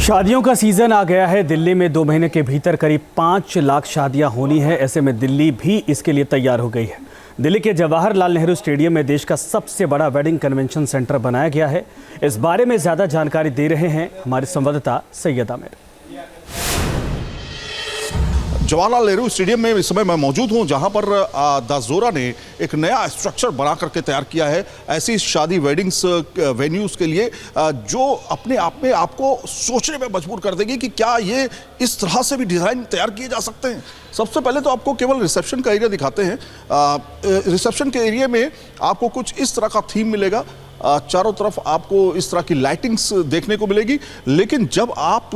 शादियों का सीजन आ गया है। दिल्ली में 2 महीने के भीतर करीब 5 लाख शादियां होनी है। ऐसे में दिल्ली भी इसके लिए तैयार हो गई है। दिल्ली के जवाहरलाल नेहरू स्टेडियम में देश का सबसे बड़ा वेडिंग कन्वेंशन सेंटर बनाया गया है। इस बारे में ज्यादा जानकारी दे रहे हैं हमारे संवाददाता सैयद आमिर। जवाहरलाल नेहरू स्टेडियम में इस समय मैं मौजूद हूं, जहां पर द जोरा ने एक नया स्ट्रक्चर बना करके तैयार किया है ऐसी शादी वेडिंग्स वेन्यूज़ के लिए जो अपने आप में आपको सोचने में मजबूर कर देगी कि क्या ये इस तरह से भी डिज़ाइन तैयार किए जा सकते हैं। सबसे पहले तो आपको केवल रिसेप्शन का एरिया दिखाते हैं। रिसेप्शन के एरिया में आपको कुछ इस तरह का थीम मिलेगा। चारों तरफ आपको इस तरह की लाइटिंग्स देखने को मिलेगी, लेकिन जब आप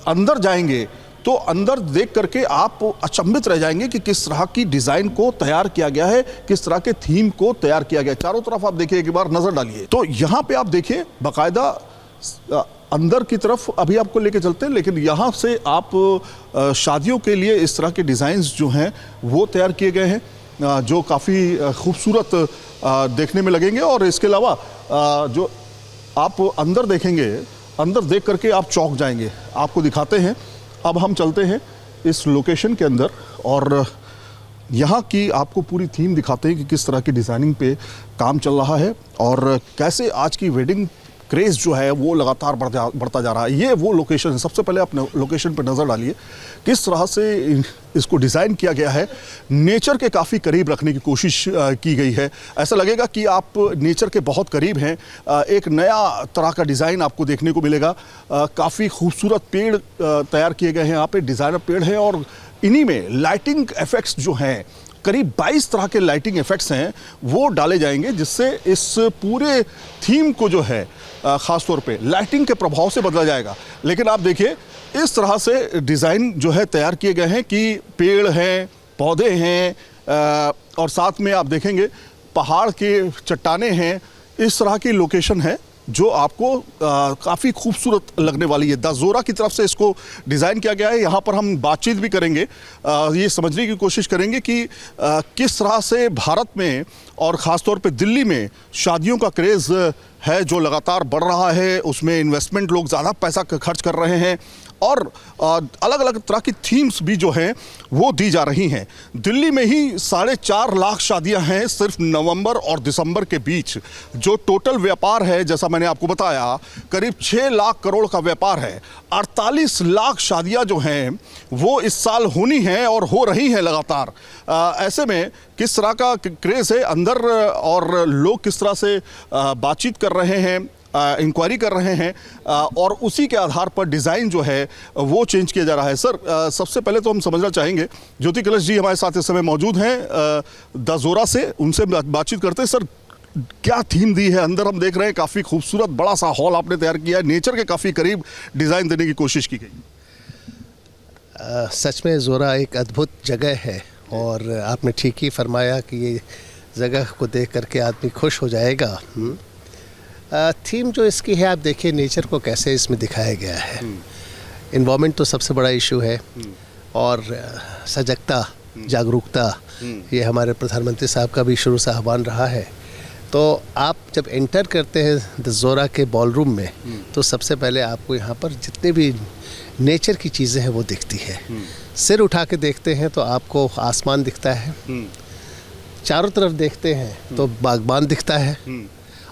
अंदर जाएंगे तो अंदर देख करके आप अचंभित रह जाएंगे कि किस तरह की डिज़ाइन को तैयार किया गया है, किस तरह के थीम को तैयार किया गया है। चारों तरफ आप देखिए, एक बार नज़र डालिए तो यहाँ पे आप देखिए बाकायदा अंदर की तरफ अभी आपको लेके चलते हैं, लेकिन यहाँ से आप शादियों के लिए इस तरह के डिज़ाइंस जो हैं वो तैयार किए गए हैं जो काफ़ी खूबसूरत देखने में लगेंगे। और इसके अलावा जो आप अंदर देखेंगे, अंदर देख करके आप चौंक जाएंगे। आपको दिखाते हैं, अब हम चलते हैं इस लोकेशन के अंदर और यहाँ की आपको पूरी थीम दिखाते हैं कि किस तरह की डिज़ाइनिंग पे काम चल रहा है और कैसे आज की वेडिंग क्रेज़ जो है वो लगातार बढ़ता जा रहा है। ये वो लोकेशन है। सबसे पहले अपने लोकेशन पे नज़र डालिए, किस तरह से इसको डिज़ाइन किया गया है। नेचर के काफ़ी करीब रखने की कोशिश की गई है। ऐसा लगेगा कि आप नेचर के बहुत करीब हैं। एक नया तरह का डिज़ाइन आपको देखने को मिलेगा। काफ़ी खूबसूरत पेड़ तैयार किए गए हैं यहाँ पे, डिज़ाइनर पेड़ हैं और इन्हीं में लाइटिंग इफ़ेक्ट्स जो हैं, करीब 22 तरह के लाइटिंग इफ़ेक्ट्स हैं वो डाले जाएंगे, जिससे इस पूरे थीम को जो है ख़ास तौर पे लाइटिंग के प्रभाव से बदला जाएगा। लेकिन आप देखिए इस तरह से डिज़ाइन जो है तैयार किए गए हैं कि पेड़ हैं, पौधे हैं और साथ में आप देखेंगे पहाड़ के चट्टाने हैं। इस तरह की लोकेशन है जो आपको काफ़ी खूबसूरत लगने वाली है। द जोरा की तरफ से इसको डिज़ाइन किया गया है। यहाँ पर हम बातचीत भी करेंगे, ये समझने की कोशिश करेंगे कि किस तरह से भारत में और ख़ास तौर पे दिल्ली में शादियों का क्रेज़ है जो लगातार बढ़ रहा है। उसमें इन्वेस्टमेंट, लोग ज़्यादा पैसा खर्च कर रहे हैं और अलग अलग तरह की थीम्स भी जो हैं वो दी जा रही हैं। दिल्ली में ही 4.5 लाख शादियां हैं सिर्फ नवंबर और दिसंबर के बीच। जो टोटल व्यापार है, जैसा मैंने आपको बताया, करीब 6 लाख करोड़ का व्यापार है। 48 लाख शादियां जो हैं वो इस साल होनी हैं और हो रही हैं लगातार। ऐसे में किस तरह का क्रेज़ है अंदर और लोग किस तरह से बातचीत कर रहे हैं, इंक्वायरी कर रहे हैं और उसी के आधार पर डिज़ाइन जो है वो चेंज किया जा रहा है। सर, सबसे पहले तो हम समझना चाहेंगे, ज्योति कलश जी हमारे साथ इस समय मौजूद हैं द जोरा से, उनसे बातचीत करते हैं। सर, क्या थीम दी है? अंदर हम देख रहे हैं काफ़ी खूबसूरत बड़ा सा हॉल आपने तैयार किया है, नेचर के काफ़ी करीब डिज़ाइन देने की कोशिश की गई। सच में जोरा एक अद्भुत जगह है और आपने ठीक ही फरमाया कि ये जगह को देख करके आदमी खुश हो जाएगा। थीम जो इसकी है, आप देखिए नेचर को कैसे इसमें दिखाया गया है। इन्वायरमेंट तो सबसे बड़ा इशू है और सजगता, जागरूकता, ये हमारे प्रधानमंत्री साहब का भी शुरू से आह्वान रहा है। तो आप जब एंटर करते हैं द जोरा के बॉलरूम में तो सबसे पहले आपको यहाँ पर जितने भी नेचर की चीज़ें हैं वो दिखती है। सिर उठा के देखते हैं तो आपको आसमान दिखता है, चारों तरफ देखते हैं तो बागबान दिखता है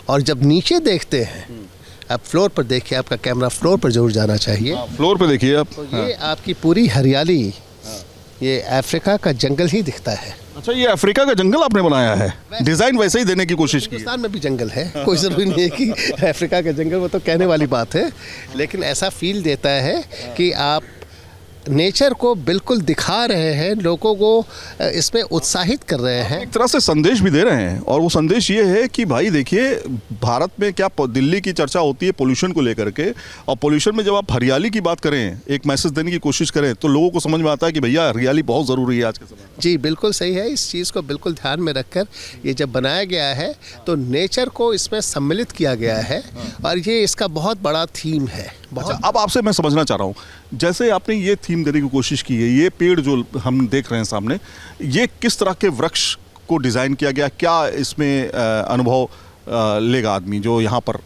और जब नीचे देखते हैं, आप फ्लोर पर देखिए, आपका कैमरा फ्लोर पर जरूर जाना चाहिए। फ्लोर पर देखिए आप, तो ये आपकी पूरी हरियाली, ये अफ्रीका का जंगल ही दिखता है। अच्छा, ये अफ्रीका का जंगल आपने बनाया है? डिज़ाइन वैसे ही देने की कोशिश की है। हिंदुस्तान में भी जंगल है, कोई ज़रूरी नहीं है कि अफ्रीका का जंगल, वो तो कहने वाली बात है, लेकिन ऐसा फील देता है कि आप नेचर को बिल्कुल दिखा रहे हैं, लोगों को इसमें उत्साहित कर रहे हैं, एक तरह से संदेश भी दे रहे हैं। और वो संदेश ये है कि भाई देखिए, भारत में क्या दिल्ली की चर्चा होती है पोल्यूशन को लेकर के, और पोल्यूशन में जब आप हरियाली की बात करें, एक मैसेज देने की कोशिश करें, तो लोगों को समझ में आता है कि भैया हरियाली बहुत ज़रूरी है आज के समय में। जी बिल्कुल सही है। इस चीज़ को बिल्कुल ध्यान में रखकर ये जब बनाया गया है तो नेचर को इसमें सम्मिलित किया गया है और ये इसका बहुत बड़ा थीम है। अच्छा, अब आपसे मैं समझना चाह रहा हूँ, जैसे आपने ये थीम देने की कोशिश की है, ये पेड़ जो हम देख रहे हैं सामने, ये किस तरह के वृक्ष को डिज़ाइन किया गया? क्या इसमें अनुभव लेगा आदमी जो यहाँ पर?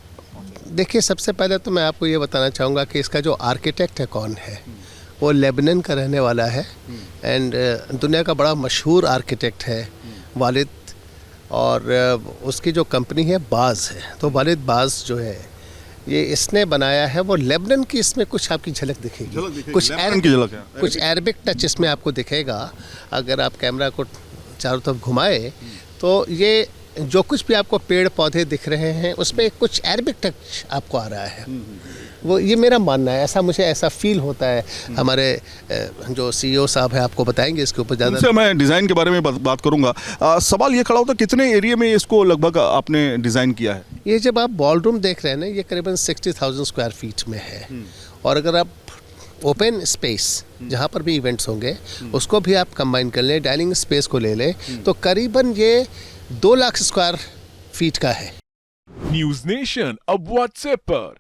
देखिए, सबसे पहले तो मैं आपको ये बताना चाहूँगा कि इसका जो आर्किटेक्ट है कौन है, वो लेबनान का रहने वाला है एंड दुनिया का बड़ा मशहूर आर्किटेक्ट है वालिद, और उसकी जो कंपनी है बाज़ है। तो वालिद बाज़ जो है ये इसने बनाया है, वो लेबनान की इसमें कुछ आपकी झलक दिखेगी, कुछ लेबनान की झलक है, कुछ अरबिक टच इसमें आपको दिखेगा। अगर आप कैमरा को चारों तरफ घुमाए तो ये जो कुछ भी आपको पेड़ पौधे दिख रहे हैं उसमें कुछ अरबिक टच आपको आ रहा है। वो ये मेरा मानना है, मुझे ऐसा फील होता है। हमारे जो CEO साहब हैं आपको बताएंगे इसके ऊपर ज़्यादा। उनसे मैं डिज़ाइन के बारे में बात करूंगा। सवाल ये खड़ा होता है कितने एरिया में इसको लगभग आपने डिज़ाइन किया है? ये जब आप बॉल रूम देख रहे हैं ना, ये करीबन 60,000 स्क्वायर फीट में है। और अगर आप ओपन स्पेस जहाँ पर भी इवेंट्स होंगे उसको भी आप कंबाइन कर लें, डाइनिंग स्पेस को ले लें, तो करीबन ये 2 लाख स्क्वायर फीट का है। न्यूज नेशन अब व्हाट्सएप पर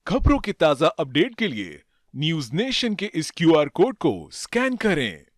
खबरों के ताजा अपडेट के लिए न्यूज नेशन के इस QR कोड को स्कैन करें।